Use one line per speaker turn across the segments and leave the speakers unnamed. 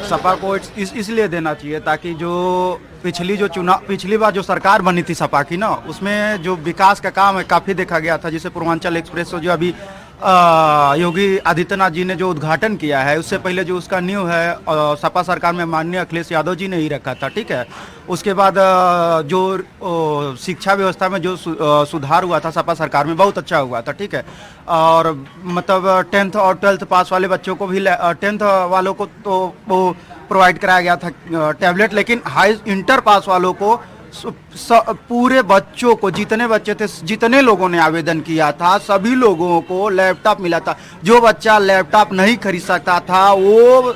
सपा को इसलिए देना चाहिए ताकि जो पिछली बार जो सरकार बनी थी सपा की ना, उसमें जो विकास का काम है काफी देखा गया था। जैसे पूर्वांचल एक्सप्रेस जो अभी योगी आदित्यनाथ जी ने जो उद्घाटन किया है, उससे पहले जो उसका नींव है सपा सरकार में माननीय अखिलेश यादव जी ने ही रखा था, ठीक है। उसके बाद जो शिक्षा व्यवस्था में जो सुधार हुआ था सपा सरकार में, बहुत अच्छा हुआ था, ठीक है। और मतलब 10th और 12th पास वाले बच्चों को भी 10th वालों को तो वो प्रोवाइड कराया गया था टैबलेट, लेकिन हाई इंटर पास वालों को पूरे बच्चों को, जितने बच्चे थे, जितने लोगों ने आवेदन किया था, सभी लोगों को लैपटॉप मिला था। जो बच्चा लैपटॉप नहीं खरीद सकता था वो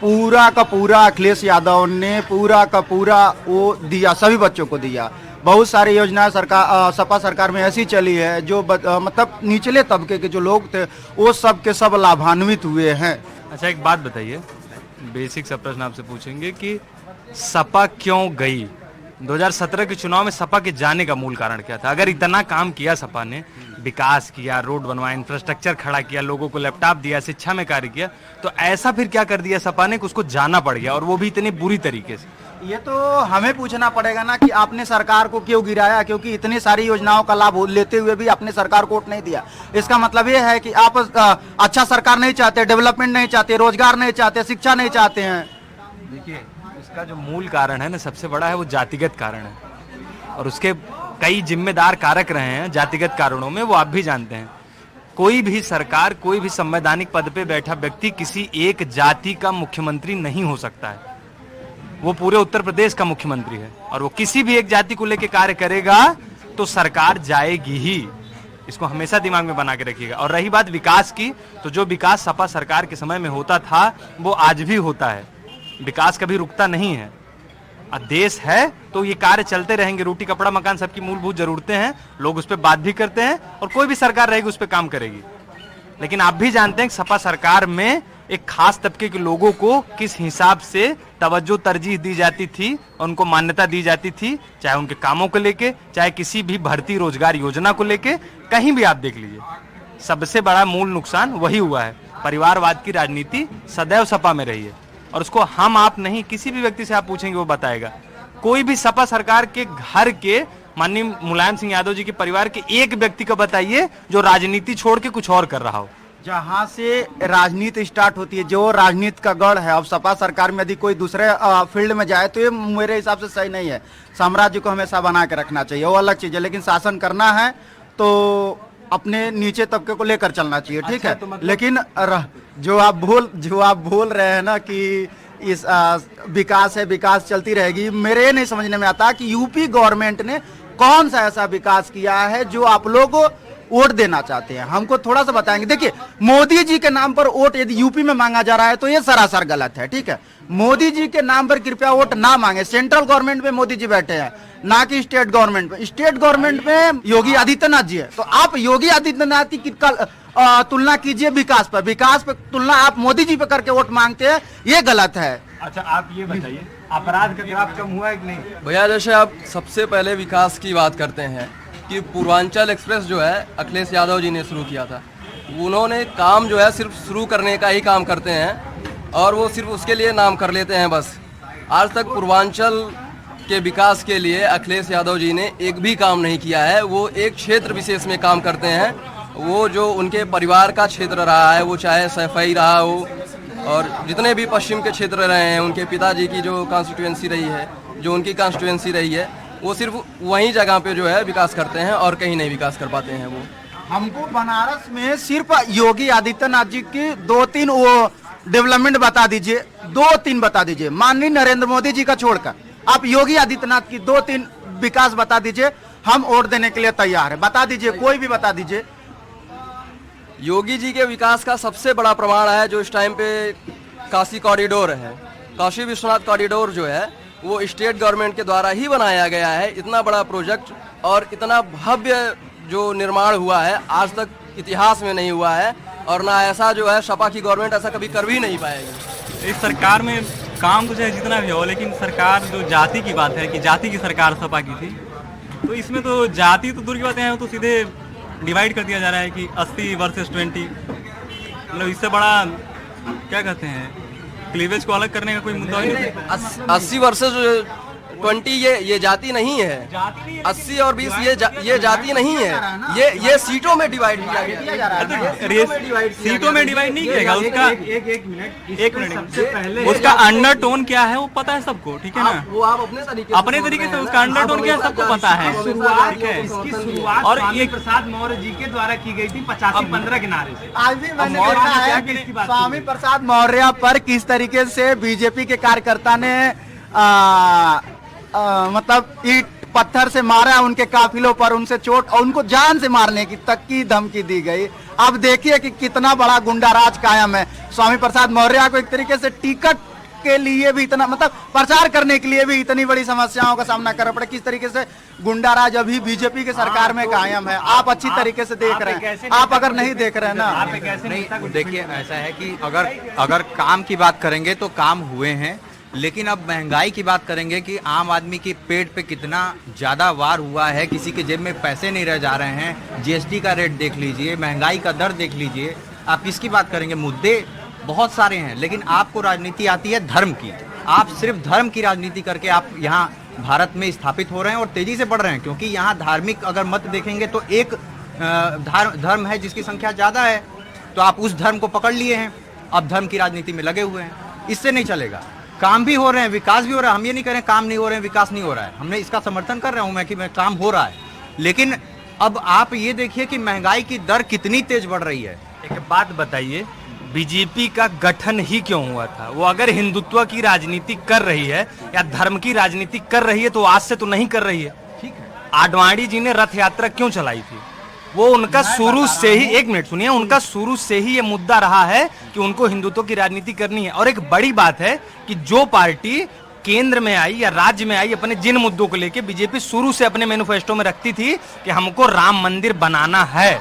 पूरा का पूरा अखिलेश यादव ने पूरा का पूरा वो दिया, सभी बच्चों को दिया। बहुत सारी योजनाएं सरकार सपा सरकार में ऐसी चली है जो मतलब निचले तबके के जो लोग थे वो सब के सब लाभान्वित हुए हैं।
अच्छा, एक बात बताइए, बेसिक सा प्रश्न आपसे पूछेंगे कि सपा क्यों गई? 2017 के चुनाव में सपा के जाने का मूल कारण क्या था? अगर इतना काम किया सपा ने, विकास किया, रोड बनवाया, इंफ्रास्ट्रक्चर खड़ा किया, लोगों को लैपटॉप दिया, शिक्षा में कार्य किया, तो ऐसा फिर क्या कर दिया सपा ने कि उसको जाना पड़ गया, और वो भी इतनी बुरी तरीके से?
ये तो हमें पूछना पड़ेगा ना कि आपने सरकार को क्यों गिराया, क्योंकि इतनी सारी योजनाओं का लाभ लेते हुए भी आपने सरकार को वोट नहीं दिया। इसका मतलब ये है कि आप अच्छा सरकार नहीं चाहते, डेवलपमेंट नहीं चाहते, रोजगार नहीं चाहते, शिक्षा नहीं चाहते हैं।
देखिए, इसका जो मूल कारण है ना, सबसे बड़ा है वो जातिगत कारण है, और उसके कई जिम्मेदार कारक रहे हैं जातिगत कारणों में, वो आप भी जानते हैं। कोई भी सरकार, कोई भी संवैधानिक पद पे बैठा व्यक्ति किसी एक जाति का मुख्यमंत्री नहीं हो सकता है। वो पूरे उत्तर प्रदेश का मुख्यमंत्री है, और वो किसी भी एक जाति को लेकर कार्य करेगा तो सरकार जाएगी ही। इसको हमेशा दिमाग में बना के रखिएगा। और रही बात विकास की, तो जो विकास सपा सरकार के समय में होता था वो आज भी होता है। विकास कभी रुकता नहीं है। देश है तो ये कार्य चलते रहेंगे। रोटी कपड़ा मकान सबकी मूलभूत जरूरतें हैं, लोग उस पर बात भी करते हैं, और कोई भी सरकार रहेगी उस पर काम करेगी। लेकिन आप भी जानते हैं कि सपा सरकार में एक खास तबके के लोगों को किस हिसाब से तवज्जो तरजीह दी जाती थी, उनको मान्यता दी जाती थी, चाहे उनके कामों को लेके, चाहे किसी भी भर्ती रोजगार योजना को लेके, कहीं भी आप देख लीजिए। सबसे बड़ा मूल नुकसान वही हुआ है। परिवारवाद की राजनीति सदैव सपा में रही है, और उसको हम आप नहीं, किसी भी व्यक्ति से आप पूछेंगे वो बताएगा। कोई भी सपा सरकार के घर के माननीय मुलायम सिंह यादव जी के परिवार के एक व्यक्ति को बताइए जो राजनीति छोड़ के कुछ और कर रहा हो।
जहां से राजनीति स्टार्ट होती है, जो राजनीति का गढ़ है, अब सपा सरकार में यदि कोई दूसरे फील्ड में जाए तो ये मेरे हिसाब से सही नहीं है। साम्राज्य को हमेशा बना के रखना चाहिए, वो अलग चीज है, लेकिन शासन करना है तो अपने नीचे तबके को लेकर चलना चाहिए, ठीक है। मतलब लेकिन जो आप बोल रहे हैं ना कि इस विकास है, विकास चलती रहेगी, मेरे ये नहीं समझने में आता कि यूपी गवर्नमेंट ने कौन सा ऐसा विकास किया है जो आप लोग वोट देना चाहते हैं। हमको थोड़ा सा बताएंगे। देखिए, मोदी जी के नाम पर वोट यदि यूपी में मांगा जा रहा है तो ये सरासर गलत है, ठीक है। मोदी जी के नाम पर कृपया वोट ना मांगे। सेंट्रल गवर्नमेंट में मोदी जी बैठे हैं, ना कि स्टेट गवर्नमेंट में। स्टेट गवर्नमेंट में योगी आदित्यनाथ जी है, तो आप योगी आदित्यनाथ की तुलना कीजिए विकास पर। विकास पर तुलना आप मोदी जी पे करके वोट मांगते हैं, ये गलत है।
अच्छा, आप ये बताइए, अपराध का ग्राफ कम हुआ है कि नहीं?
भैया, जैसे आप सबसे पहले विकास की बात करते हैं कि पूर्वांचल एक्सप्रेस जो है अखिलेश यादव जी ने शुरू किया था। उन्होंने काम जो है सिर्फ शुरू करने का ही काम करते हैं, और वो सिर्फ उसके लिए नाम कर लेते हैं बस। आज तक पूर्वांचल के विकास के लिए अखिलेश यादव जी ने एक भी काम नहीं किया है। वो एक क्षेत्र विशेष में काम करते हैं, वो जो उनके परिवार का क्षेत्र रहा है, वो चाहे सैफई रहा हो और जितने भी पश्चिम के क्षेत्र रहे हैं, उनके पिताजी की जो कॉन्स्टिट्यूएंसी रही है, जो उनकी कॉन्स्टिट्यूएंसी रही है, वो सिर्फ वही जगह पे जो है विकास करते हैं और कहीं नहीं विकास कर पाते हैं। वो
हमको बनारस में सिर्फ योगी आदित्यनाथ जी की 2-3 वो डेवलपमेंट बता दीजिए, 2-3 बता दीजिए। माननीय नरेंद्र मोदी जी का छोड़कर आप योगी आदित्यनाथ की 2-3 विकास बता दीजिए, हम वोट देने के लिए तैयार है। बता दीजिए, कोई भी बता दीजिए।
योगी जी के विकास का सबसे बड़ा प्रमाण है जो इस टाइम पे काशी कॉरिडोर है। काशी विश्वनाथ कॉरिडोर जो है वो स्टेट गवर्नमेंट के द्वारा ही बनाया गया है। इतना बड़ा प्रोजेक्ट और इतना भव्य जो निर्माण हुआ है आज तक इतिहास में नहीं हुआ है, और ना ऐसा जो है सपा की गवर्नमेंट ऐसा कभी कर भी नहीं पाएगी।
इस सरकार में काम तो चाहे जितना भी हो, लेकिन सरकार जो जाति की बात है कि जाति की सरकार सपा की थी, तो इसमें तो जाति तो दूर की बातें हैं, तो सीधे डिवाइड कर दिया जा रहा है कि 80 वर्सेस 20। मतलब इससे बड़ा क्या कहते हैं, क्लीवेज को अलग करने का कोई मुद्दा ही नहीं।
80 वर्सेस 20 ये जाति नहीं है। 80 और 20 ये जाति नहीं है। ये सीटों में डिवाइड किया गया।
सीटों में डिवाइड नहीं किया उसका। एक मिनट सबसे पहले उसका अंडरटोन क्या है वो पता है सबको, ठीक है ना।
वो आप अपने तरीके
से उसका अंडरटोन क्या है सबको पता है।
इसकी शुरुआत और ये प्रसाद मौर्य जी के द्वारा की गई थी 85-15 के नारे से। आज भी मैंने देखा है कि स्वामी प्रसाद मौर्य पर किस तरीके से बीजेपी के कार्यकर्ता ने मतलब ईंट पत्थर से मारा उनके काफिलों पर, उनसे चोट और उनको जान से मारने की तक की धमकी दी गई। अब देखिए कि कितना बड़ा गुंडा राज कायम है। स्वामी प्रसाद मौर्य को एक तरीके से टिकट के लिए भी इतना मतलब प्रचार करने के लिए भी इतनी बड़ी समस्याओं का सामना करना पड़ा। किस तरीके से गुंडा राज अभी बीजेपी के सरकार में कायम है। आप अच्छी तरीके से देख रहे हैं। आप अगर नहीं देख रहे हैं ना,
नहीं देखिए, ऐसा है कि अगर काम की बात करेंगे तो काम हुए हैं, लेकिन अब महंगाई की बात करेंगे कि आम आदमी की पेट पे कितना ज़्यादा वार हुआ है। किसी के जेब में पैसे नहीं रह जा रहे हैं। जीएसटी का रेट देख लीजिए, महंगाई का दर देख लीजिए। आप किसकी बात करेंगे? मुद्दे बहुत सारे हैं, लेकिन आपको राजनीति आती है धर्म की। आप सिर्फ धर्म की राजनीति करके आप यहाँ भारत में स्थापित हो रहे हैं और तेजी से बढ़ रहे हैं, क्योंकि यहाँ धार्मिक अगर मत देखेंगे तो एक धर्म है जिसकी संख्या ज़्यादा है, तो आप उस धर्म को पकड़ लिए हैं। अब धर्म की राजनीति में लगे हुए हैं। इससे नहीं चलेगा। काम भी हो रहे हैं, विकास भी हो रहा है। हम ये नहीं कह रहे काम नहीं हो रहे हैं, विकास नहीं हो रहा है। हमने इसका समर्थन कर रहा हूं मैं कि काम हो रहा है, लेकिन अब आप ये देखिए कि महंगाई की दर कितनी तेज बढ़ रही है।
एक बात बताइए, बीजेपी का गठन ही क्यों हुआ था? वो अगर हिंदुत्व की राजनीति कर रही है या धर्म की राजनीति कर रही है तो आज से तो नहीं कर रही है। ठीक है, आडवाणी जी ने रथ यात्रा क्यों चलाई थी? वो उनका शुरू से ही, एक मिनट सुनिए, उनका शुरू से ही ये मुद्दा रहा है कि उनको हिंदुत्व की राजनीति करनी है। और एक बड़ी बात है कि जो पार्टी केंद्र में आई या राज्य में आई, अपने जिन मुद्दों को लेके बीजेपी शुरू से अपने मैनिफेस्टो में रखती थी कि हमको राम मंदिर बनाना है,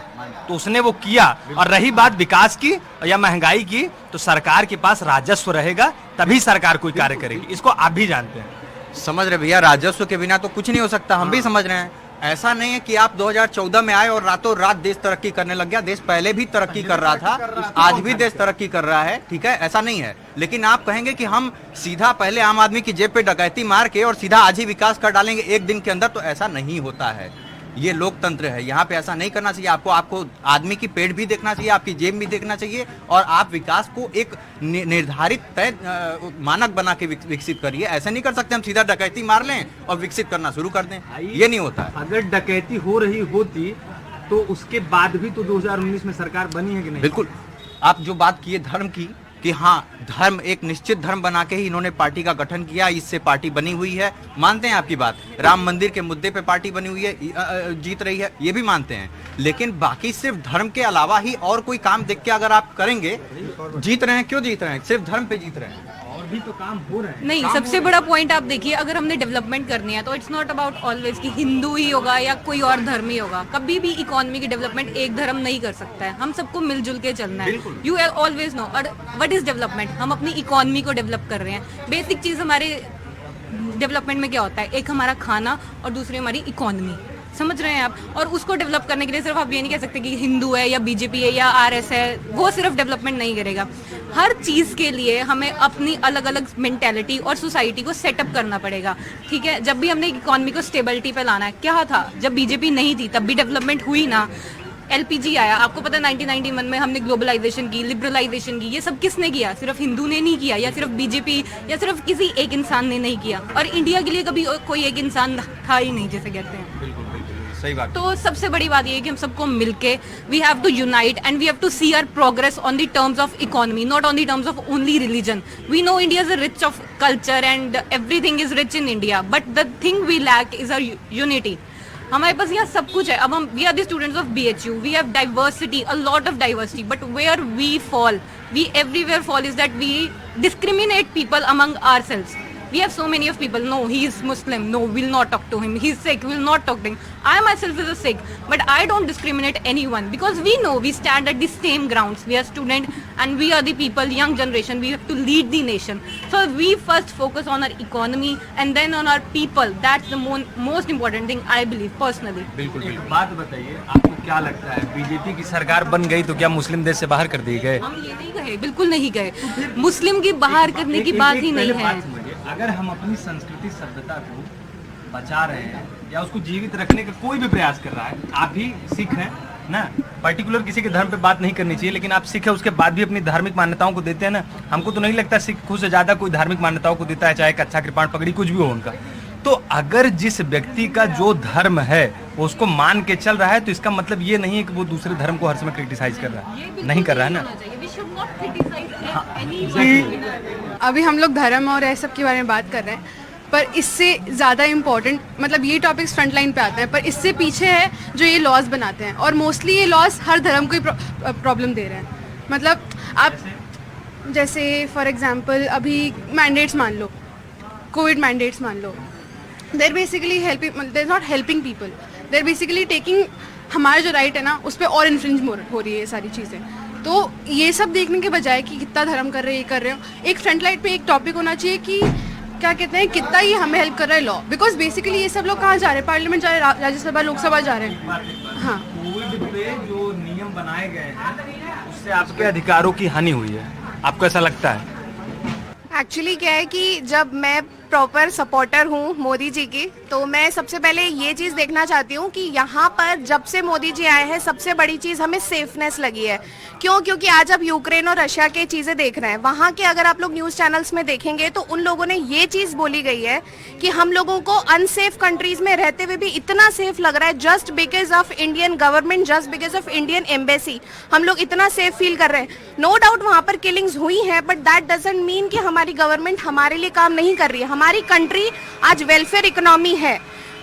तो उसने वो किया। और रही बात विकास की या महंगाई की, तो सरकार के पास राजस्व रहेगा तभी सरकार कोई कार्य करेगी। इसको आप भी जानते हैं।
समझ रहे भैया, राजस्व के बिना तो कुछ नहीं हो सकता। हम भी समझ रहे हैं। ऐसा नहीं है कि आप 2014 में आए और रातों रात देश तरक्की करने लग गया। देश पहले भी तरक्की कर रहा था, आज भी देश तरक्की कर रहा है, ठीक है, ऐसा नहीं है। लेकिन आप कहेंगे कि हम सीधा पहले आम आदमी की जेब पे डकैती मार के और सीधा आज ही विकास कर डालेंगे एक दिन के अंदर, तो ऐसा नहीं होता है। ये लोकतंत्र है, यहाँ पे ऐसा नहीं करना चाहिए। आपको आदमी की पेट भी देखना चाहिए, आपकी जेब भी देखना चाहिए, और आप विकास को एक निर्धारित तय मानक बना के विकसित करिए। ऐसा नहीं कर सकते हम सीधा डकैती मार लें और विकसित करना शुरू कर दें, ये नहीं होता है।
अगर डकैती हो रही होती तो उसके बाद भी तो 2019 में सरकार बनी है कि नहीं?
बिल्कुल। आप जो बात किए धर्म की, कि हाँ, धर्म एक निश्चित धर्म बना के ही इन्होंने पार्टी का गठन किया, इससे पार्टी बनी हुई है, मानते हैं आपकी बात। राम मंदिर के मुद्दे पे पार्टी बनी हुई है, जीत रही है, ये भी मानते हैं। लेकिन बाकी सिर्फ धर्म के अलावा ही और कोई काम देख के अगर आप करेंगे, जीत रहे हैं, क्यों जीत रहे हैं? सिर्फ धर्म पे जीत रहे हैं।
और भी तो काम हो रहे हैं।
नहीं, सबसे बड़ा पॉइंट आप देखिए, अगर हमने डेवलपमेंट करनी है तो इट्स नॉट अबाउट ऑलवेज कि हिंदू ही होगा या कोई और धर्म ही होगा। कभी भी इकोनॉमी की डेवलपमेंट एक धर्म नहीं कर सकता है। हम सबको मिलजुल के चलना है। You always know what is development. हम अपनी इकोनॉमी को डेवलप कर रहे हैं। बेसिक चीज हमारे डेवलपमेंट में क्या होता है? एक हमारा खाना और दूसरी हमारी इकोनॉमी। समझ रहे हैं आप? और उसको डेवलप करने के लिए सिर्फ आप ये नहीं कह सकते कि हिंदू है या बीजेपी है या आरएस है, वो सिर्फ डेवलपमेंट नहीं करेगा। हर चीज़ के लिए हमें अपनी अलग अलग मेंटेलिटी और सोसाइटी को सेटअप करना पड़ेगा। ठीक है, जब भी हमने इकोनॉमी को स्टेबिलिटी पे लाना है, क्या था जब बीजेपी नहीं थी तब भी डेवलपमेंट हुई ना। एलपीजी आया, आपको पता है 1991 में हमने ग्लोबलाइजेशन की, लिबरलाइजेशन की। ये सब किसने किया? सिर्फ हिंदू ने नहीं किया, या सिर्फ बीजेपी या सिर्फ किसी एक इंसान ने नहीं किया। और इंडिया के लिए कभी कोई एक इंसान था ही नहीं, जैसे कहते हैं।
बिल्कुल सही बात।
तो सबसे बड़ी बात ये है कि हम सबको मिलके we have to unite and we have to see our progress on the terms of economy, not on the terms of only religion. We know India is rich of culture and everything is rich in India, but the thing we lack is our unity. हमारे पास यहाँ सब कुछ है। अब हम we are the students of BHU, we have diversity, a lot of diversity, but where we fall, we everywhere fall is that we discriminate people among ourselves. We have so many of people, no, he is Muslim, no, we'll not talk to him. He's Sikh, we'll not talk to him. I myself is a Sikh, but I don't discriminate anyone because we know we stand at the same grounds. We are students and we are the people, young generation. We have to lead the nation. So we first focus on our economy and then on our people. That's the most important thing, I believe, personally.
बिल्कुल बिल्कुल। बात बताइए, आपको क्या लगता है BJP की सरकार बन गई तो क्या मुस्लिम देश से बाहर कर दिए गए?
हम ये नहीं कहे, बिल्कुल नहीं कहे। मुस्लिम की बाहर करने की बात ही नहीं है।
अगर हम अपनी संस्कृति सभ्यता को बचा रहे हैं या उसको जीवित रखने का कोई भी प्रयास कर रहा है, आप ही सिख हैं ना, पर्टिकुलर किसी के धर्म पे बात नहीं करनी चाहिए, लेकिन आप सिख है उसके बाद भी अपनी धार्मिक मान्यताओं को देते हैं ना। हमको तो नहीं लगता सिख खुद से ज्यादा कोई धार्मिक मान्यताओं को देता है, चाहे कच्छा कृपाण पगड़ी कुछ भी हो उनका। तो अगर जिस व्यक्ति का जो धर्म है वो उसको मान के चल रहा है तो इसका मतलब ये नहीं है कि वो दूसरे धर्म को हर समय क्रिटिसाइज कर रहा है, नहीं कर रहा है ना।
अभी हम लोग धर्म और ऐसे सब के बारे में बात कर रहे हैं, पर इससे ज़्यादा इम्पोर्टेंट मतलब ये टॉपिक्स फ्रंट लाइन पे आते हैं, पर इससे पीछे है जो ये लॉज बनाते हैं, और मोस्टली ये लॉज हर धर्म को ही प्रॉब्लम दे रहे हैं। मतलब आप जैसे फॉर एग्जांपल अभी मैंडेट्स मान लो, कोविड मैंडेट्स मान लो, they're basically helping, they're not helping people, they're basically taking हमारा जो राइट है ना उस पर और इन्फ्रिंज हो रही है ये सारी चीज़ें। तो ये सब देखने के बजाय कि कितना धर्म कर रहे हैं, ये कर रहे हो, एक फ्रंट लाइन पे एक टॉपिक होना चाहिए कि क्या कहते हैं कितना ये हमें हेल्प कर रहा है लॉ, बिकॉज बेसिकली ये सब लोग कहाँ जा रहे हैं, पार्लियामेंट जा रहे हैं, राज्यसभा लोकसभा जा रहे हैं। हाँ,
कोविड पे जो नियम बनाए गए हैं उससे आपके अधिकारों की हानि हुई है, आपको ऐसा लगता है?
एक्चुअली क्या है कि जब मैं प्रॉपर सपोर्टर हूँ मोदी जी की, तो मैं सबसे पहले ये चीज़ देखना चाहती हूँ कि यहाँ पर जब से मोदी जी आए हैं सबसे बड़ी चीज़ हमें सेफनेस लगी है। क्यों? क्योंकि आज आप यूक्रेन और रशिया के चीज़ें देख रहे हैं, वहाँ के अगर आप लोग न्यूज़ चैनल्स में देखेंगे तो उन लोगों ने ये चीज़ बोली गई है कि हम लोगों को अनसेफ कंट्रीज में रहते हुए भी इतना सेफ लग रहा है just because of Indian government, just because of Indian embassy, हम लोग इतना सेफ फील कर रहे हैं। नो डाउट वहाँ पर किलिंग्स हुई हैं, बट दैट डजंट मीन कि हमारी गवर्नमेंट हमारे लिए काम नहीं कर रही है। हमारी कंट्री आज वेलफेयर इकोनॉमी है।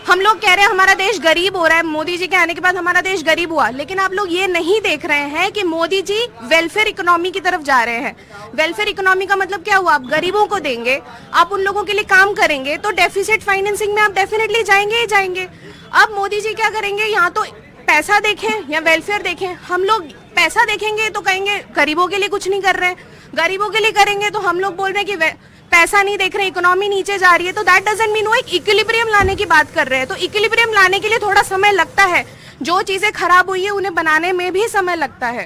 हम लोग कह रहे हैं हमारा देश गरीब हो रहा है, मोदी जी के आने के बाद हमारा देश गरीब हुआ, लेकिन आप लोग ये नहीं देख रहे हैं कि मोदी जी वेलफेयर इकोनॉमी की तरफ जा रहे हैं। वेलफेयर इकोनॉमी का मतलब क्या हुआ? आप गरीबों को देंगे, आप उन लोगों के लिए काम करेंगे, तो डेफिसिट फाइनेंसिंग में आप डेफिनेटली जाएंगे ही जाएंगे। अब मोदी जी क्या करेंगे? यहाँ तो पैसा देखें या वेलफेयर देखें। हम लोग पैसा देखेंगे तो कहेंगे गरीबों के लिए कुछ नहीं कर रहे हैं, गरीबों के लिए करेंगे तो हम लोग बोल रहे हैं कि पैसा नहीं देख रहे, इकोनॉमी नीचे जा रही है। तो दैट डजंट मीन वो एक इक्विलिब्रियम लाने की बात कर रहे हैं। तो इक्विलिब्रियम लाने के लिए थोड़ा समय लगता है, जो चीजें खराब हुई है उन्हें बनाने में भी समय लगता है।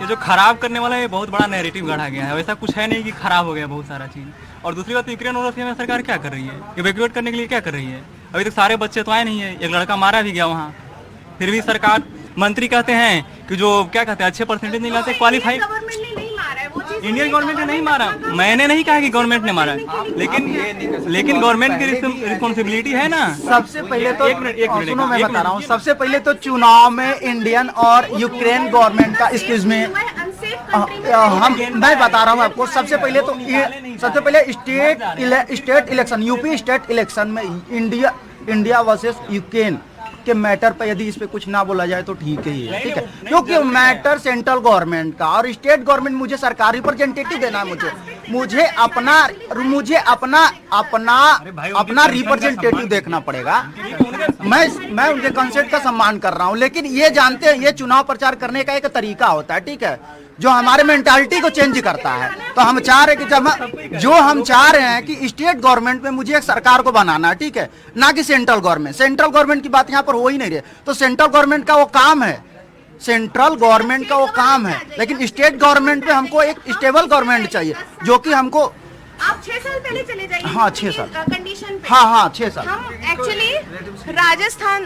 ये जो खराब करने वाला है बहुत बड़ा नैरेटिव गढ़ा गया है, वैसा कुछ है नहीं कि खराब हो गया बहुत सारा चीज। और दूसरी बात, यूक्रेन और रशिया में सरकार क्या कर रही है? इवैक्यूएट करने के लिए क्या कर रही है? अभी तक सारे बच्चे तो आए नहीं है, एक लड़का मारा भी गया वहाँ, फिर भी सरकार मंत्री कहते हैं कि जो क्या कहते हैं अच्छे परसेंटेज नहीं लाते, क्वालिफाई। इंडियन गवर्नमेंट ने नहीं मारा, मैंने नहीं कहा कि गवर्नमेंट ने मारा, लेकिन गवर्नमेंट की रिस्पॉन्सिबिलिटी है ना।
सबसे पहले तो सुनो, मैं बता रहा हूँ, सबसे पहले तो चुनाव में इंडियन और यूक्रेन गवर्नमेंट का इसकेज में मैं बता रहा हूँ आपको। सबसे पहले state election, UP state election में इंडिया वर्सेस यूक्रेन के मैटर पर यदि इस पे कुछ ना बोला जाए तो ठीक ही है, ठीक है, क्योंकि मैटर सेंट्रल गवर्नमेंट का और स्टेट गवर्नमेंट, मुझे सरकारी रिप्रेजेंटेटिव देना है, मुझे अपना रिप्रेजेंटेटिव देखना पड़ेगा। मैं उनके कंसेप्ट का सम्मान कर रहा हूं, लेकिन ये जानते हैं ये चुनाव प्रचार करने का एक तरीका होता है, ठीक है, जो हमारे मेंटालिटी को चेंज करता है। तो हम चाह रहे हैं कि हम चाह रहे हैं कि स्टेट गवर्नमेंट में मुझे एक सरकार को बनाना है, ठीक है, ना कि सेंट्रल गवर्नमेंट की बात यहाँ पर हो ही नहीं रही। तो सेंट्रल गवर्नमेंट का वो काम है, लेकिन स्टेट गवर्नमेंट पे हमको एक स्टेबल गवर्नमेंट चाहिए, जो कि हमको
आप 6 साल पहले चले जाइए।
हाँ, 6 साल
कंडीशन पे।
हाँ 6 साल।
हम एक्चुअली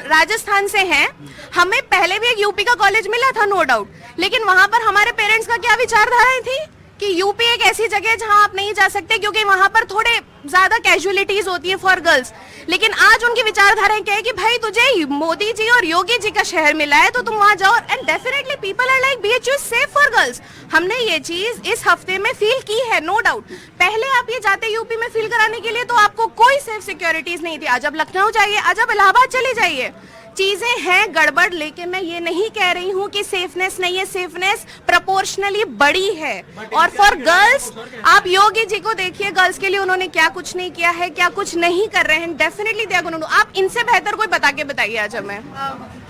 राजस्थान से हैं, हमें पहले भी एक यूपी का कॉलेज मिला था, नो डाउट, लेकिन वहाँ पर हमारे पेरेंट्स का क्या विचारधाराएं थी कि यूपी एक ऐसी जगह है जहाँ आप नहीं जा सकते क्योंकि वहाँ पर थोड़े ज्यादा कैजुअलिटीज होती है फॉर गर्ल्स। लेकिन आज उनकी विचारधाराएं क्या है कि भाई तुझे मोदी जी और योगी जी का शहर मिला है तो तुम वहां जाओ, and definitely people are like BHU is safe for girls. हमने ये चीज इस हफ्ते में फील की है, नो डाउट। पहले आप ये जाते यूपी में फील कराने के लिए तो आपको कोई सेफ सिक्योरिटीज नहीं थी। आज आप लखनऊ जाइए, आज आप इलाहाबाद चले जाइए, चीजें हैं गड़बड़, लेकिन मैं ये नहीं कह रही हूँ कि सेफनेस नहीं है। सेफनेस प्रोपोर्शनली बड़ी है। और फॉर गर्ल्स, आप योगी जी को देखिए, गर्ल्स के लिए उन्होंने क्या कुछ नहीं किया है, क्या कुछ नहीं कर रहे हैं। Definitely they are going to do. आप इनसे बेहतर कोई बता के बताइए आज हमें।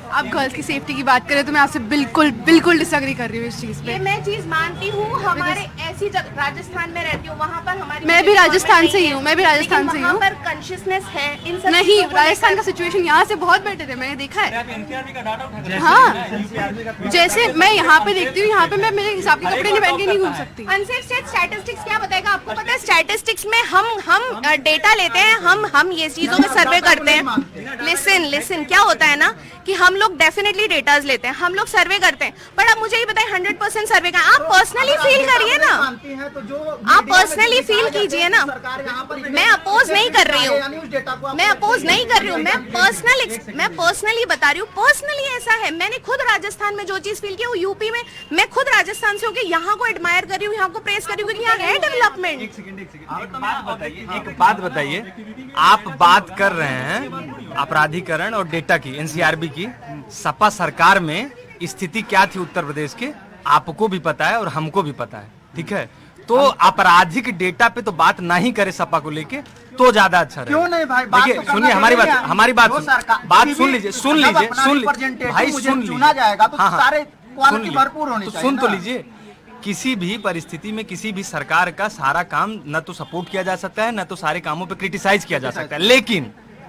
आप गर्ल्स की सेफ्टी की बात करें तो मैं आपसे बिल्कुल डिसएग्री कर रही हूँ इस चीज पे।
ये मैं चीज मानती हूँ। हमारे ऐसी जगह राजस्थान में रहती हूँ, वहाँ पर हमारी
मैं भी राजस्थान से ही हूँ, मैं भी राजस्थान से ही हूँ।
वहाँ पर कॉन्शियसनेस है इन सब
नहीं,
चीजों को
राजस्थान
लेकर।
का सिचुएशन यहाँ से बहुत बेटर है, मैंने देखा है।
एनसीआरबी का डाटा उठा
हाँ, जैसे मैं यहाँ पे देखती हूँ, यहाँ पे मैं मेरे हिसाब के कपड़े नहीं पहन के नहीं घूम सकती।
अनसेफ स्टेट स्टैटिस्टिक्स क्या बताएगा आपको? पता है स्टैटिस्टिक्स में हम डेटा लेते हैं, हम ये चीजों में सर्वे करते हैं। लिसन क्या होता है ना कि हम लोग डेफिनेटली डेटाज लेते हैं, हम लोग सर्वे करते हैं, पर अब मुझे ये बताइए 100% सर्वे का आप पर्सनली फील करिए ना, आप पर्सनली फील कीजिए ना। मैं अपोज नहीं कर रही हूँ, मैं अपोज नहीं कर रही हूँ, मैं पर्सनली बता रही हूँ। पर्सनली ऐसा है, मैंने खुद राजस्थान में जो चीज फील की वो यूपी में, मैं खुद राजस्थान से होकर यहाँ को एडमायर कर रही हूँ, यहाँ को प्रेस कर रही हूँ क्योंकि यहाँ है डेवलपमेंट।
एक बात बताइए, आप बात कर रहे हैं अपराधीकरण और डेटा की, एनसीआरबी की। सपा सरकार में स्थिति क्या थी उत्तर प्रदेश के, आपको भी पता है और हमको भी पता है, ठीक है? तो आपराधिक डेटा पे तो बात नहीं करे सपा को लेके तो ज्यादा अच्छा रहेगा।
क्यों नहीं भाई?
देखिए, सुनिए हमारी बात सुन लीजिए भाई,
चुना जाएगा तो
हाँ,
सारे क्वालिटी भरपूर होनी चाहिए।
सुन तो लीजिए, किसी भी परिस्थिति में किसी भी सरकार का सारा काम न तो सपोर्ट किया जा सकता है, न तो सारे कामों पे क्रिटिसाइज किया जा सकता है।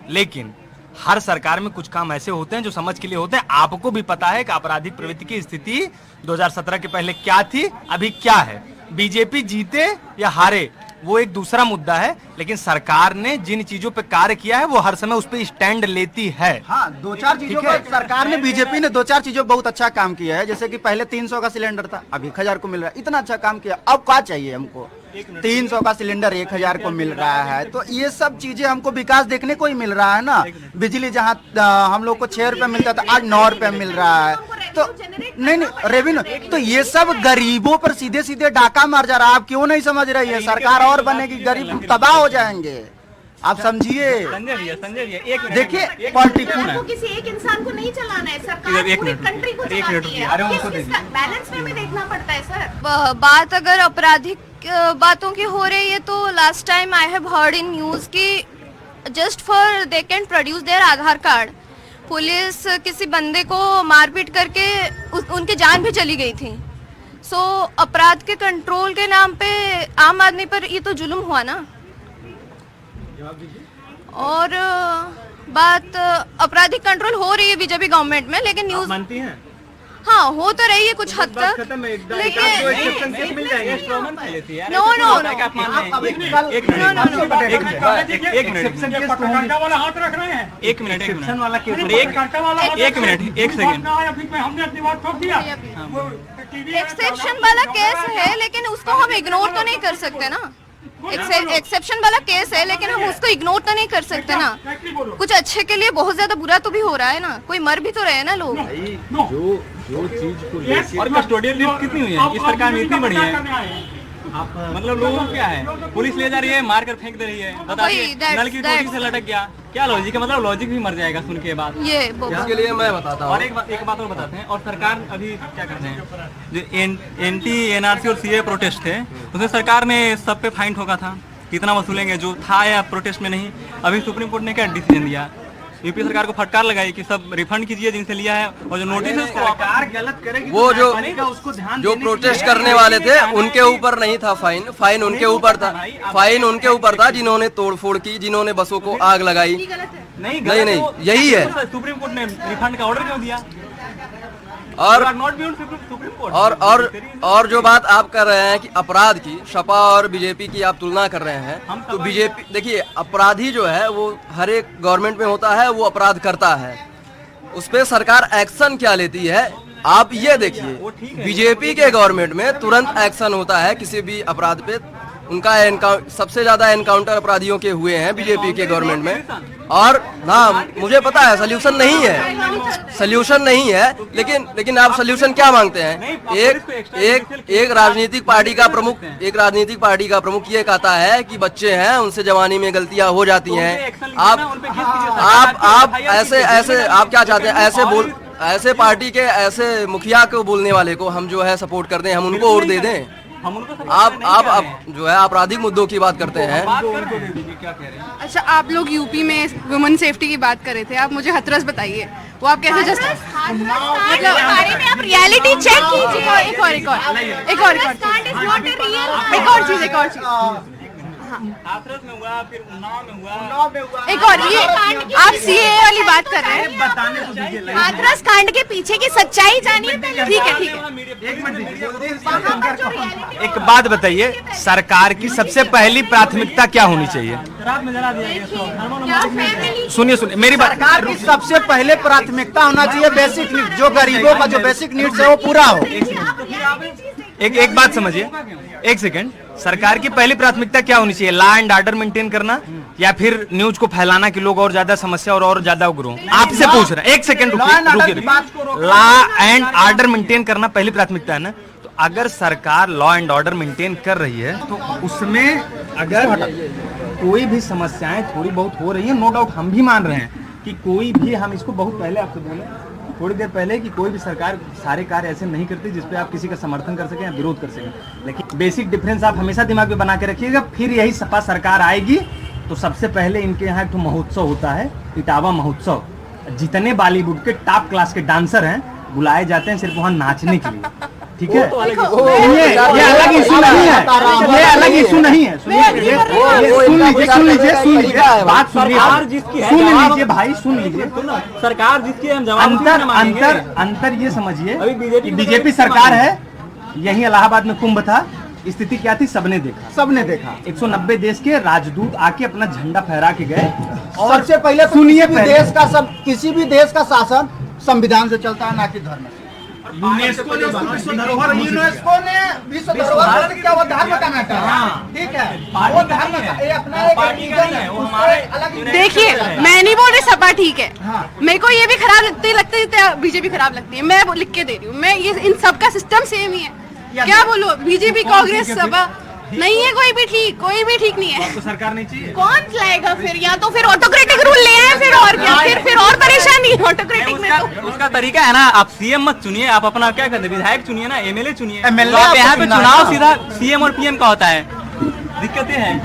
लेकिन हर सरकार में कुछ काम ऐसे होते हैं जो समझ के लिए होते हैं। आपको भी पता है कि आपराधिक प्रवृत्ति की स्थिति 2017 के पहले क्या थी, अभी क्या है। बीजेपी जीते या हारे वो एक दूसरा मुद्दा है, लेकिन सरकार ने जिन चीजों पे कार्य किया है वो हर समय उस पे स्टैंड लेती है।
हाँ, 2-4 चीजों पर सरकार ने, बीजेपी ने 2-4 चीजों बहुत अच्छा काम किया है। जैसे कि पहले 300 का सिलेंडर था, अब 1000 को मिल रहा है। इतना अच्छा काम किया, अब क्या चाहिए हमको? 300 का सिलेंडर 1000 को मिल रहा है, तो ये सब चीजें हमको विकास देखने को ही मिल रहा है ना। बिजली जहाँ हम लोग को 6 रुपए मिलता था, आज 9 रुपए मिल रहा है। तो नहीं रेवेन्यू, तो ये सब गरीबों पर सीधे सीधे डाका मार जा रहा है। आप क्यों नहीं समझ रही है? सरकार और बनेगी, गरीब तबाह हो जाएंगे। आप समझिए।
संजय भैया एक मिनट
देखिए,
सरकार को किसी एक इंसान को नहीं चलाना है, सरकार
एक
पूरी
मिनट,
कंट्री को
एक मिनट,
चलाती है।
अरे
अब
उनको
किस चीज़ का बैलेंस में भी देखना पड़ता है सर।
बात अगर आपराधिक बातों की हो रही है तो last time I have heard in news कि just for they can produce their Aadhaar card, police किसी बंदे को मारपीट करके उनकी जान भी चली गई थी। सो अपराध के कंट्रोल के नाम पे आम आदमी पर ये तो जुल्म हुआ ना। और बात आपराधिक कंट्रोल हो रही है बीजेपी गवर्नमेंट में, लेकिन न्यूज
मानती हैं?
हाँ हो तो रही है कुछ हद तक, एक्सेप्शन वाला केस है लेकिन उसको हम इग्नोर तो नहीं कर सकते ना। एक्सेप्शन वाला केस है लेकिन हम उसको इग्नोर तो नहीं कर सकते ना। कुछ अच्छे के लिए बहुत ज्यादा बुरा तो भी हो रहा है ना, कोई मर भी तो रहे ना लोग।
जो चीज को और कस्टोडियल लिस्ट कितनी हुई है इस सरकार में, इतनी बड़ी है। मतलब लोगों को क्या है, पुलिस ले जा रही है, मार कर फेंक दे रही है, नल की टोटी से लटक गया, क्या लॉजिक है? मतलब लॉजिक भी मर जाएगा सुन के बाद।
ये इसके लिए मैं बताता हूँ।
और एक बात और बताते हैं। और सरकार अभी क्या करते हैं, जो एंटी एनआरसी और सीए प्रोटेस्ट थे उसमें सरकार ने सब पे फाइन ठोका था, कितना वसूलेंगे, जो था या प्रोटेस्ट में नहीं। अभी सुप्रीम कोर्ट ने क्या डिसीजन दिया, यूपी सरकार को फटकार लगाई कि सब रिफंड कीजिए जिनसे लिया है, और जो नोटिस है सरकार गलत करेगी
वो जो प्रोटेस्ट करने वाले थे उनके ऊपर नहीं था फाइन, फाइन उनके ऊपर था, फाइन उनके ऊपर था जिन्होंने तोड़फोड़ की, जिन्होंने बसों को आग लगाई। नहीं यही है।
सुप्रीम कोर्ट ने रिफंड का ऑर्डर क्यों दिया?
और जो बात आप कर रहे हैं कि अपराध की, सपा और बीजेपी की आप तुलना कर रहे हैं, तो बीजेपी देखिए, अपराधी जो है वो हर एक गवर्नमेंट में होता है, वो अपराध करता है, उस पे सरकार एक्शन क्या लेती है आप ये देखिए। बीजेपी के गवर्नमेंट में तुरंत एक्शन होता है किसी भी अपराध पे। उनका सबसे ज्यादा एनकाउंटर अपराधियों के हुए हैं बीजेपी के गवर्नमेंट में। और ना मुझे पता है सोल्यूशन नहीं है, सोल्यूशन नहीं है, लेकिन आप सोल्यूशन क्या मांगते हैं? एक राजनीतिक पार्टी का प्रमुख ये कहता है कि बच्चे हैं, उनसे जवानी में गलतियां हो जाती हैं। आप ऐसे आप क्या चाहते हैं? ऐसे पार्टी के ऐसे मुखिया को बोलने वाले को हम जो है सपोर्ट करते हैं, हम उनको वोट दे दें? आप जो है आपराधिक मुद्दों की बात करते हैं।
अच्छा, आप लोग यूपी में वुमेन सेफ्टी की बात कर रहे थे, आप मुझे हाथरस बताइए, वो आप कैसे मतलब
बारे में आप रियलिटी चेक कीजिए। एक और चीज
हाथरस में हुआ, फिर उन्नाव में हुआ,
एक और ये आप सीएए वाली बात कर रहे हैं।
हाथरस कांड के पीछे की सच्चाई जानिए। ठीक है।
एक बात बताइए, सरकार की सबसे पहली प्राथमिकता क्या होनी चाहिए? सुनिए मेरी बात।
सरकार की सबसे पहले प्राथमिकता होना चाहिए बेसिक नीड, जो गरीबों का जो बेसिक नीड्स है वो पूरा हो।
एक बात समझिए, एक सेकंड। सरकार की पहली प्राथमिकता क्या होनी चाहिए? लॉ एंड ऑर्डर मेंटेन करना या फिर न्यूज को फैलाना कि लोग और ज्यादा समस्या और ज्यादा उग्र हों? आपसे पूछ रहे हैं, एक सेकंड रुकिए। लॉ एंड ऑर्डर मेंटेन करना पहली प्राथमिकता है ना? तो अगर सरकार लॉ एंड ऑर्डर मेंटेन कर रही है तो उसमें अगर कोई भी समस्याएं थोड़ी बहुत हो रही है, नो डाउट हम भी मान रहे हैं कि कोई भी, हम इसको बहुत पहले आपसे बोले थोड़ी देर पहले कि कोई भी सरकार सारे कार्य ऐसे नहीं करती जिसपे आप किसी का समर्थन कर सकें या विरोध कर सकें, लेकिन बेसिक डिफरेंस आप हमेशा दिमाग में बना के रखिएगा। फिर यही सपा सरकार आएगी तो सबसे पहले इनके यहाँ एक महोत्सव होता है, इटावा महोत्सव। जितने बॉलीवुड के टॉप क्लास के डांसर हैं बुलाए जाते हैं सिर्फ वहाँ नाचने के लिए, ठीक है? ये अलग इशू नहीं है, ये अलग इशू नहीं है। सुन लीजिए बात, सुन लीजिए भाई, सुन लीजिए।
सरकार जिसकी हम
अंतर ये समझिए, बीजेपी सरकार है, यही इलाहाबाद में कुंभ था, स्थिति क्या थी सबने देखा। 190 देश के राजदूत आके अपना झंडा फहरा के गए। और
सबसे पहले सुनिए, किसी भी देश का शासन संविधान से चलता है, ना कि धर्म से। यूनेस्को ने विश्व धरोहर क्या वो धर्म का मैटर है, ठीक है? वो धर्म का ये अपना एक रीजन है, वो हमारे अलग।
देखिए, मैं नहीं बोल रही सपा ठीक है, मेरे को ये भी खराब लगती है, बीजेपी खराब लगती है, मैं लिख के दे रही हूँ। मैं ये इन सबका सिस्टम सेम ही है। क्या बोलो, बीजेपी कांग्रेस सपा नहीं है, कोई भी ठीक नहीं है।
तो सरकार नहीं चाहिए,
कौन लाएगा फिर? या तो फिर ऑटोक्रेटिक रूल ले आए, फिर और क्या? फिर और परेशानी ऑटोक्रेटिक में। तो
उसका तरीका है ना, आप सीएम मत चुनिए, आप अपना क्या कहते हैं, विधायक चुनिए ना, एमएलए चुनिए।
MLA
आप यहाँ पे चुनाव सीधा सीएम और पीएम का होता है। दिक्कतें हैं,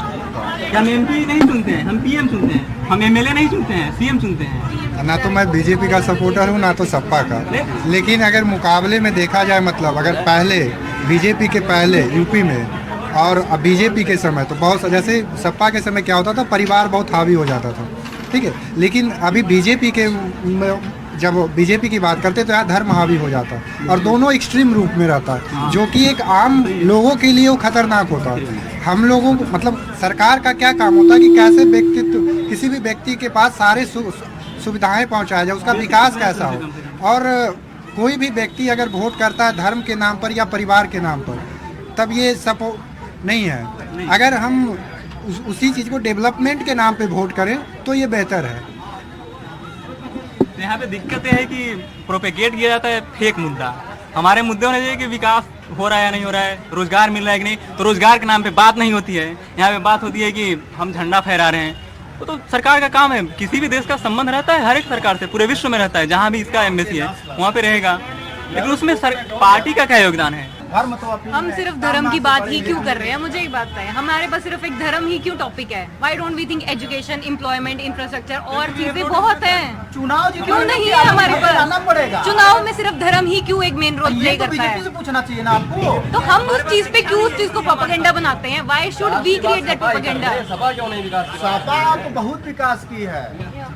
हम एमपी नहीं चुनते हैं, हम पीएम चुनते हैं, हम एमएलए नहीं चुनते हैं, सीएम चुनते हैं।
ना तो मैं बीजेपी का सपोर्टर हूँ ना तो सपा का, लेकिन अगर मुकाबले में देखा जाए, मतलब अगर पहले बीजेपी के पहले यूपी में और अब बीजेपी के समय तो बहुत, जैसे सपा के समय क्या होता था, परिवार बहुत हावी हो जाता था, ठीक है? लेकिन अभी बीजेपी के जब बीजेपी की बात करते तो यहाँ धर्म हावी हो जाता है और दोनों एक्सट्रीम रूप में रहता है, जो कि एक आम लोगों के लिए वो खतरनाक होता है। हम लोगों को मतलब सरकार का क्या काम होता है कि कैसे व्यक्तित्व किसी भी व्यक्ति के पास सारे सुविधाएं पहुंचाया जाए, उसका विकास कैसा हो। और कोई भी व्यक्ति अगर वोट करता है धर्म के नाम पर या परिवार के नाम पर, तब ये सपोर्ट नहीं है। अगर हम उसी चीज़ को डेवलपमेंट के नाम पे वोट करें तो ये बेहतर है।
यहाँ पे दिक्कत है कि प्रोपेगेट किया जाता है फेक मुद्दा। हमारे मुद्दे होने चाहिए कि विकास हो रहा है या नहीं हो रहा है, रोजगार मिल रहा है कि नहीं, तो रोजगार के नाम पे बात नहीं होती है। यहाँ पे बात होती है कि हम झंडा फहरा रहे हैं। तो सरकार का काम है, किसी भी देश का संबंध रहता है हर एक सरकार से, पूरे विश्व में रहता है, जहाँ भी इसका एम्बेसी है वहाँ पे रहेगा, लेकिन उसमें पार्टी का क्या योगदान है?
हम सिर्फ धर्म की बात ही क्यों कर रहे हैं? मुझे एक बात है, हमारे पास सिर्फ एक धर्म ही क्यों टॉपिक है? Why don't we think education, employment, infrastructure और चीजें बहुत हैं।
चुनाव
क्यों नहीं है हमारे पास? चुनाव में सिर्फ धर्म ही क्यों एक मेन रोल प्ले करता है?
पूछना चाहिए ना आपको।
तो हम उस चीज पे क्यों उस चीज को प्रोपेगेंडा बनाते हैं? Why should we create that propaganda?
Sapa क्यों नहीं विकास?
सपा तो बहुत विकास की है,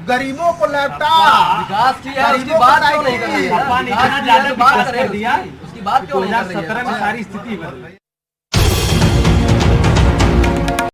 गरीबों को लैपटॉप
विकास की है, उसकी बात क्यों नहीं कर रही है?
सपा ने इतना ज्यादा विकास कर दिया,
उसकी बात क्यों नहीं कर रही है?
2017 में सारी स्थिति बदल गई।